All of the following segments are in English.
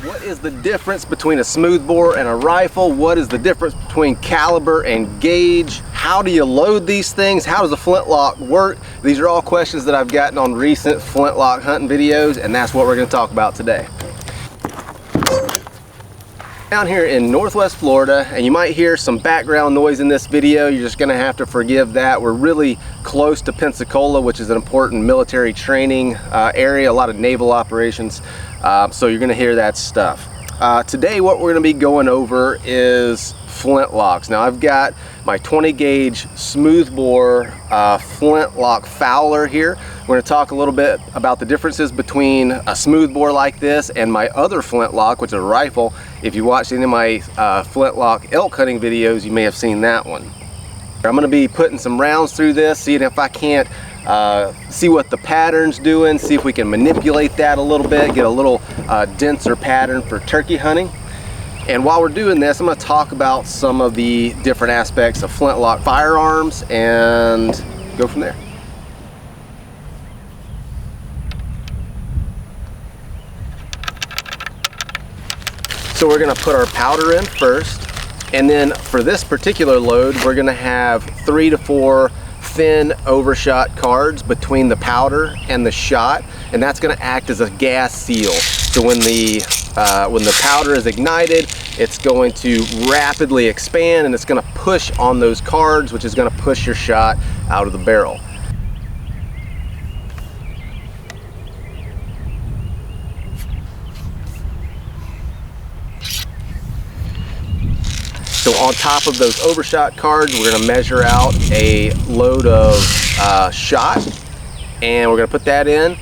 What is the difference between a smoothbore and a rifle? What is the difference between caliber and gauge? How do you load these things? How does a flintlock work? These are all questions that I've gotten on recent flintlock hunting videos, and that's what we're going to talk about today. Down here in Northwest Florida, and you might hear some background noise in this video. You're just going to have to forgive that. We're really close to Pensacola, which is an important military training area, a lot of naval operations, so you're going to hear that stuff. Today what we're going to be going over is flintlocks. Now I've got my 20 gauge smoothbore flintlock fowler here. We're going to talk a little bit about the differences between a smoothbore like this and my other flintlock, which is a rifle. If you watched any of my flintlock elk hunting videos, you may have seen that one. I'm going to be putting some rounds through this, seeing if I can't see what the pattern's doing, see if we can manipulate that a little bit, get a little denser pattern for turkey hunting. And while we're doing this, I'm going to talk about some of the different aspects of flintlock firearms and go from there. So we're going to put our powder in first, and then for this particular load we're going to have 3 to 4 thin overshot cards between the powder and the shot, and that's going to act as a gas seal. So when the powder is ignited, it's going to rapidly expand and it's going to push on those cards, which is going to push your shot out of the barrel. So on top of those overshot cards, we're going to measure out a load of shot, and we're going to put that in.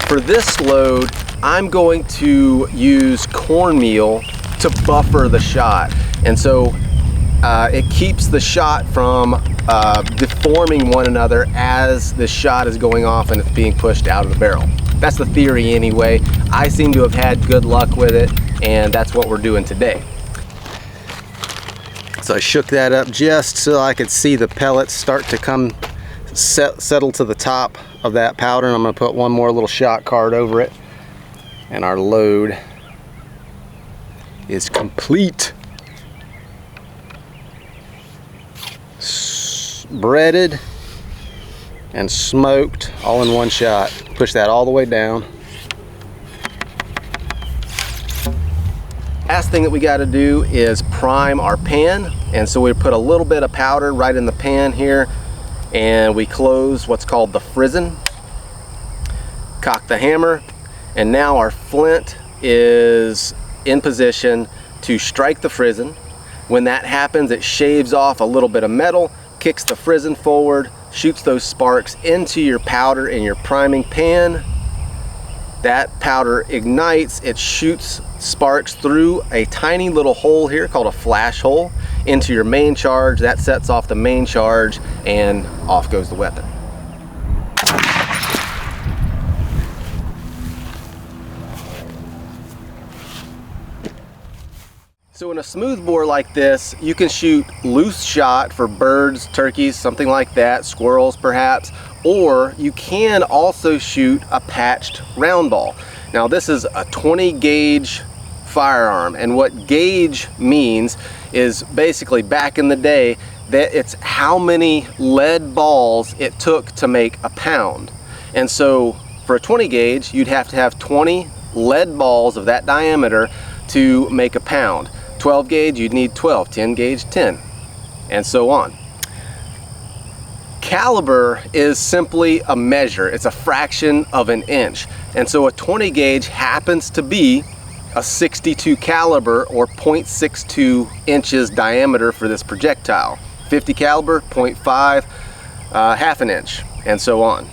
For this load, I'm going to use cornmeal to buffer the shot, and so it keeps the shot from deforming one another as the shot is going off and it's being pushed out of the barrel. That's the theory anyway. I seem to have had good luck with it, and that's what we're doing today. So I shook that up just so I could see the pellets start to come settle to the top of that powder, and I'm going to put one more little shot card over it, and our load is complete. Breaded and smoked all in one shot. Push that all the way down. Last thing that we got to do is prime our pan, and so we put a little bit of powder right in the pan here, and we close what's called the frizzen. Cock the hammer, and now our flint is in position to strike the frizzen. When that happens, it shaves off a little bit of metal, kicks the frizzen forward, shoots those sparks into your powder in your priming pan. That powder ignites, it shoots sparks through a tiny little hole here called a flash hole into your main charge. That sets off the main charge, and off goes the weapon. So in a smoothbore like this, you can shoot loose shot for birds, turkeys, something like that, squirrels perhaps, or you can also shoot a patched round ball. Now this is a 20 gauge firearm, and what gauge means is basically back in the day that it's how many lead balls it took to make a pound. And so for a 20 gauge, you'd have to have 20 lead balls of that diameter to make a pound. 12 gauge, you'd need 12, 10 gauge, 10, and so on. Caliber is simply a measure. It's a fraction of an inch. And so a 20 gauge happens to be a 62 caliber, or 0.62 inches diameter for this projectile. 50 caliber, 0.5, half an inch, and so on.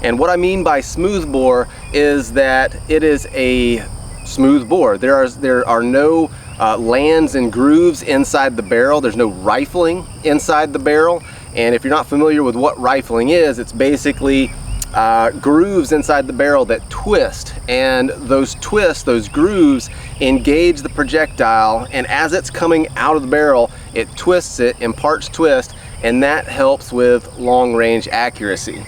And what I mean by smoothbore is that it is a smooth bore. There are no lands and grooves inside the barrel. There's no rifling inside the barrel. And if you're not familiar with what rifling is, it's basically grooves inside the barrel that twist, and those twists, those grooves, engage the projectile, and as it's coming out of the barrel, it twists it, imparts twist, and that helps with long range accuracy.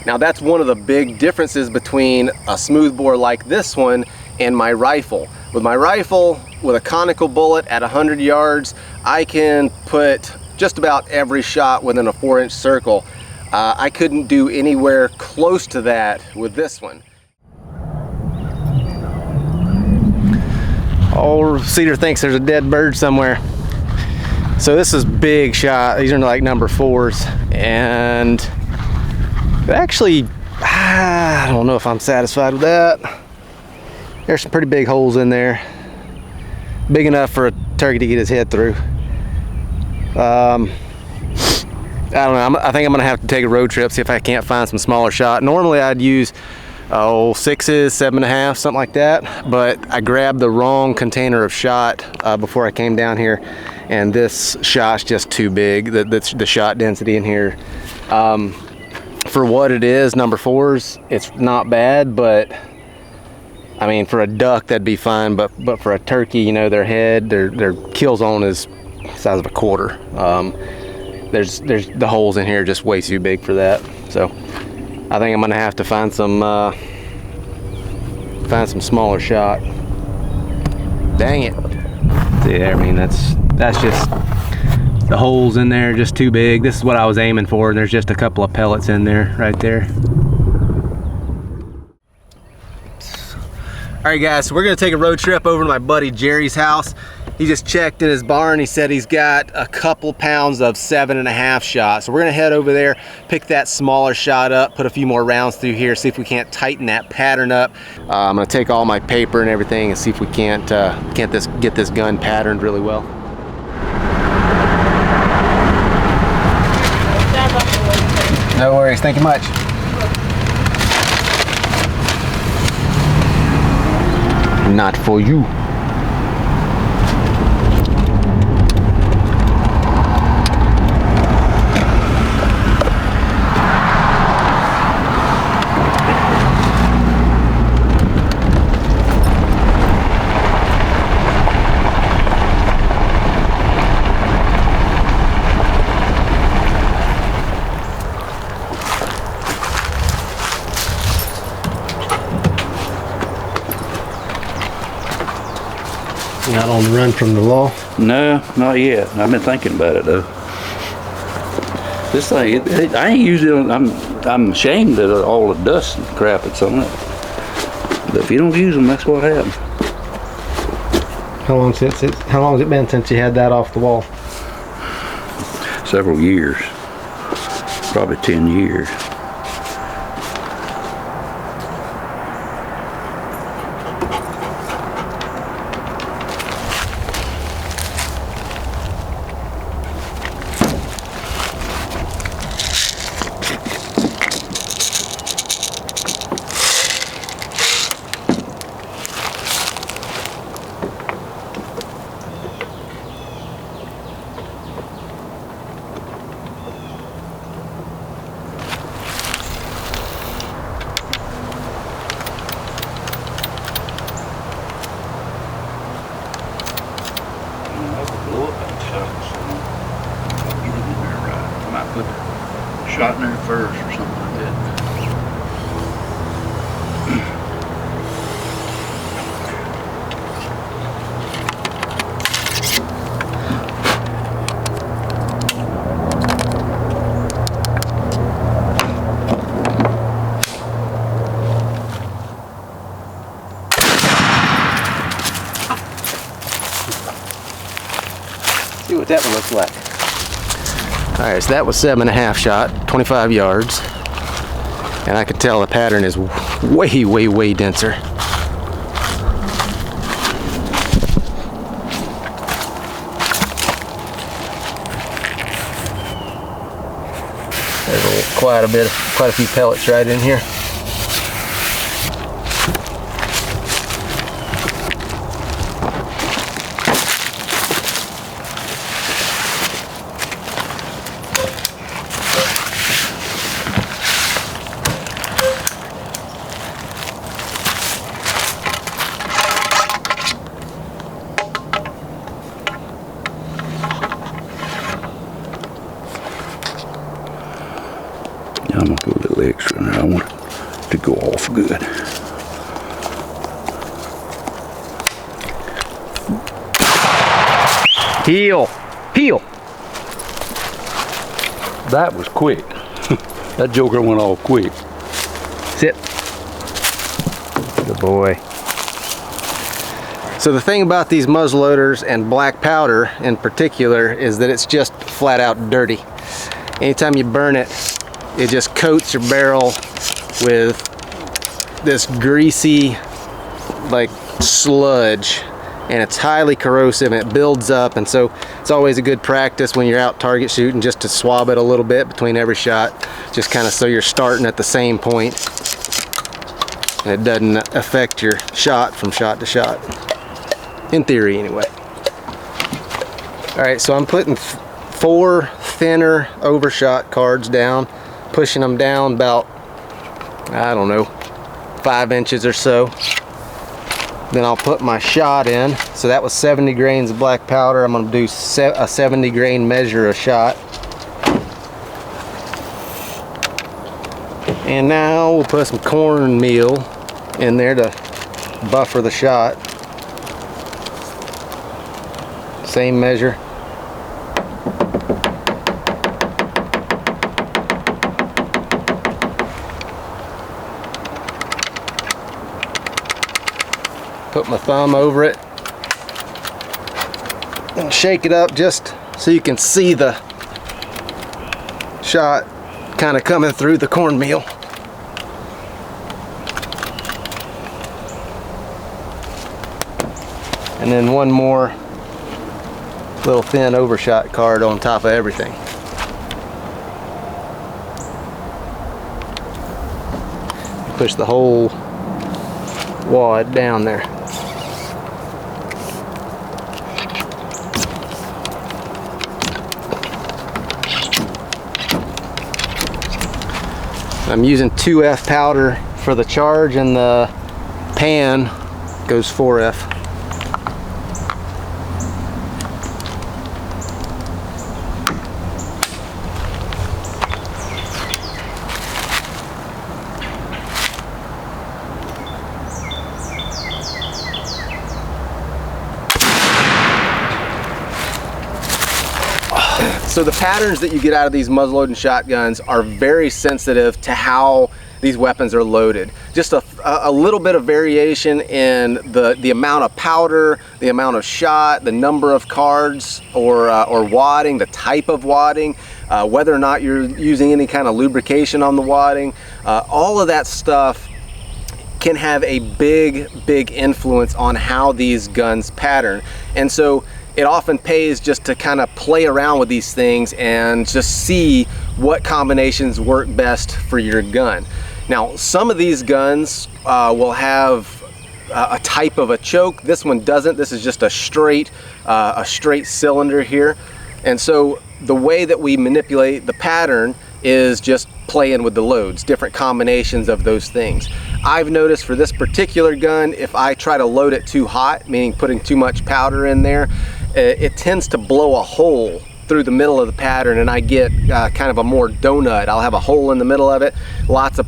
Now that's one of the big differences between a smoothbore like this one and my rifle. With my rifle, with a conical bullet at 100 yards, I can put just about every shot within a 4-inch circle. I couldn't do anywhere close to that with this one. Old Cedar thinks there's a dead bird somewhere. So this is big shot. These are like number 4s, and actually, I don't know if I'm satisfied with that. There's some pretty big holes in there, big enough for a turkey to get his head through. I don't know. I think I'm gonna have to take a road trip, see if I can't find some smaller shot. Normally I'd use 6s, 7.5, something like that, but I grabbed the wrong container of shot before I came down here, and this shot's just too big. The shot density in here, for what it is, number 4s, it's not bad, but I mean, for a duck that'd be fine, but for a turkey, you know, their head, their kill zone is the size of a quarter. There's the holes in here are just way too big for that. So I think I'm gonna have to find some smaller shot. Dang it. See there, I mean, that's just, the holes in there are just too big. This is what I was aiming for, and there's just a couple of pellets in there, right there. All right guys, so we're gonna take a road trip over to my buddy Jerry's house. He just checked in his barn. He said he's got a couple pounds of 7.5 shot. So we're gonna head over there, pick that smaller shot up, put a few more rounds through here, see if we can't tighten that pattern up. I'm gonna take all my paper and everything and see if we can't get this gun patterned really well. No worries, thank you much. Not for you. Not on the run from the law? No, not yet. I've been thinking about it though. This thing, I ain't used it. I'm ashamed of all the dust and crap that's on it. But if you don't use them, that's what happens. How long has it been since you had that off the wall? Several years, probably 10 years. Shot in there first or something like that. See what that one looks like. All right, so that was 7.5 shot, 25 yards. And I could tell the pattern is way, way, way denser. There's quite a few pellets right in here. on there. I want it to go off good. Heel. Heel. That was quick. That joker went off quick. Sit. Good boy. So the thing about these muzzleloaders and black powder in particular is that it's just flat out dirty. Anytime you burn it, it just coats your barrel with this greasy, like, sludge, and it's highly corrosive and it builds up, and so it's always a good practice when you're out target shooting just to swab it a little bit between every shot, just kind of so you're starting at the same point and it doesn't affect your shot from shot to shot, in theory anyway. All right, so I'm putting 4 thinner overshot cards down, pushing them down about, I don't know, 5 inches or so. Then I'll put my shot in. So that was 70 grains of black powder. I'm going to do a 70 grain measure of shot. And now we'll put some cornmeal in there to buffer the shot. Same measure. Put my thumb over it and shake it up just so you can see the shot kind of coming through the cornmeal. And then one more little thin overshot card on top of everything. Push the whole wad down there. I'm using 2F powder for the charge, and the pan goes 4F. So the patterns that you get out of these muzzleloading shotguns are very sensitive to how these weapons are loaded. Just a little bit of variation in the amount of powder, the amount of shot, the number of cards or wadding, the type of wadding, whether or not you're using any kind of lubrication on the wadding, all of that stuff can have a big influence on how these guns pattern. And so it often pays just to kind of play around with these things and just see what combinations work best for your gun. Now, some of these guns will have a type of a choke. This one doesn't. This is just a straight cylinder here. And so the way that we manipulate the pattern is just playing with the loads, different combinations of those things. I've noticed for this particular gun, if I try to load it too hot, meaning putting too much powder in there, it tends to blow a hole through the middle of the pattern, and I get kind of a more donut. I'll have a hole in the middle of it, lots of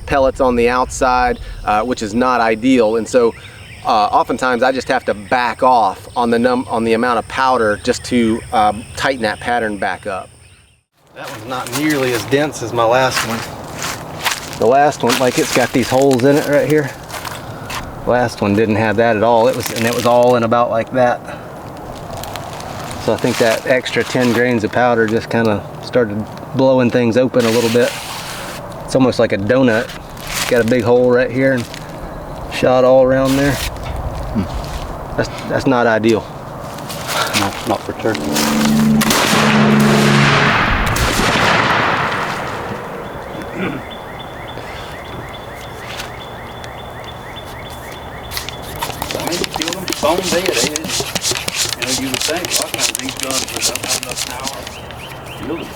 pellets on the outside, which is not ideal. And so oftentimes I just have to back off on the amount of powder just to tighten that pattern back up. That one's not nearly as dense as my last one. The last one, like, it's got these holes in it right here. Last one didn't have that at all. It was all in about like that. So I think that extra 10 grains of powder just kind of started blowing things open a little bit. It's almost like a donut. Got a big hole right here and shot all around there. That's not ideal. No, not for turkey. Bone dead, you know, you would think a lot of times these guns that don't have enough power, really.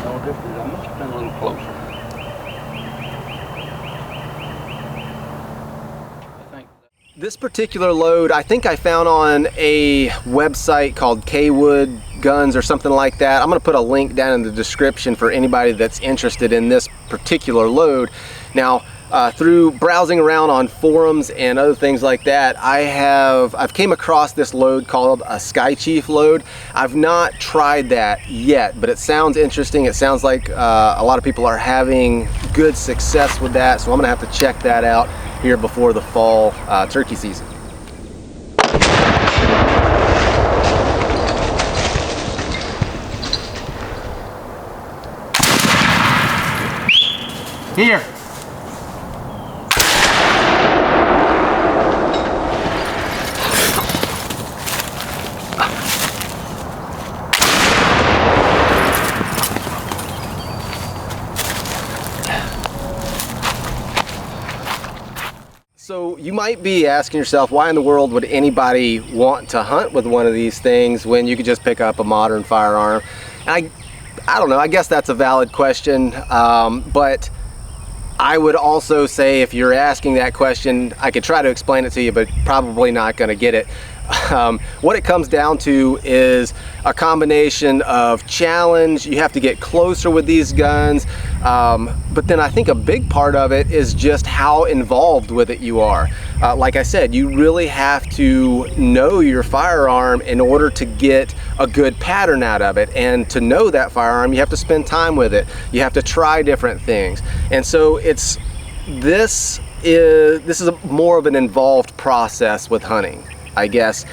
No different. I must have been a little closer. This particular load, I think I found on a website called Kwood guns or something like that, I'm going to put a link down in the description for anybody that's interested in this particular load. Now, through browsing around on forums and other things like that, I've came across this load called a Sky Chief load. I've not tried that yet, but it sounds interesting. It sounds like a lot of people are having good success with that, so I'm gonna have to check that out here before the fall turkey season. Here. So you might be asking yourself, why in the world would anybody want to hunt with one of these things when you could just pick up a modern firearm? And I don't know, I guess that's a valid question, but I would also say, if you're asking that question, I could try to explain it to you, but probably not going to get it. What it comes down to is a combination of challenge. You have to get closer with these guns, but then I think a big part of it is just how involved with it you are. Like I said, you really have to know your firearm in order to get a good pattern out of it, and to know that firearm you have to spend time with it. You have to try different things, and so this is more of an involved process with hunting, I guess,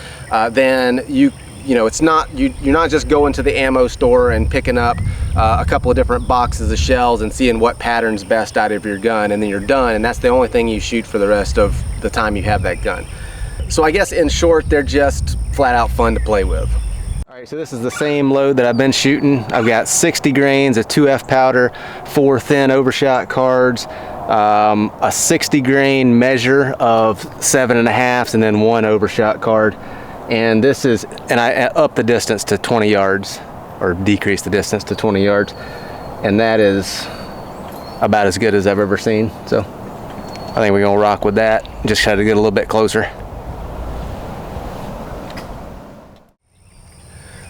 then you're not just going to the ammo store and picking up a couple of different boxes of shells and seeing what pattern's best out of your gun, and then you're done, and that's the only thing you shoot for the rest of the time you have that gun. So I guess in short, they're just flat out fun to play with. All right, so this is the same load that I've been shooting. I've got 60 grains of 2F powder, 4 thin overshot cards, a 60 grain measure of 7.5s, and then 1 overshot card. And this is, and I up the distance to 20 yards, or decrease the distance to 20 yards, and that is about as good as I've ever seen. So I think we're gonna rock with that. Just try to get a little bit closer.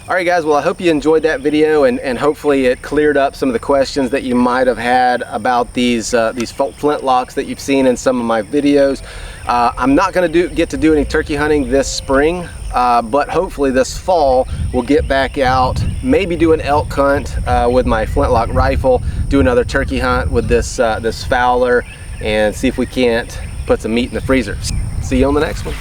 All right, guys, well, I hope you enjoyed that video, and hopefully it cleared up some of the questions that you might have had about these flintlocks that you've seen in some of my videos. I'm not going to get to do any turkey hunting this spring, but hopefully this fall we'll get back out, maybe do an elk hunt with my flintlock rifle, do another turkey hunt with this fowler, and see if we can't put some meat in the freezer. See you on the next one.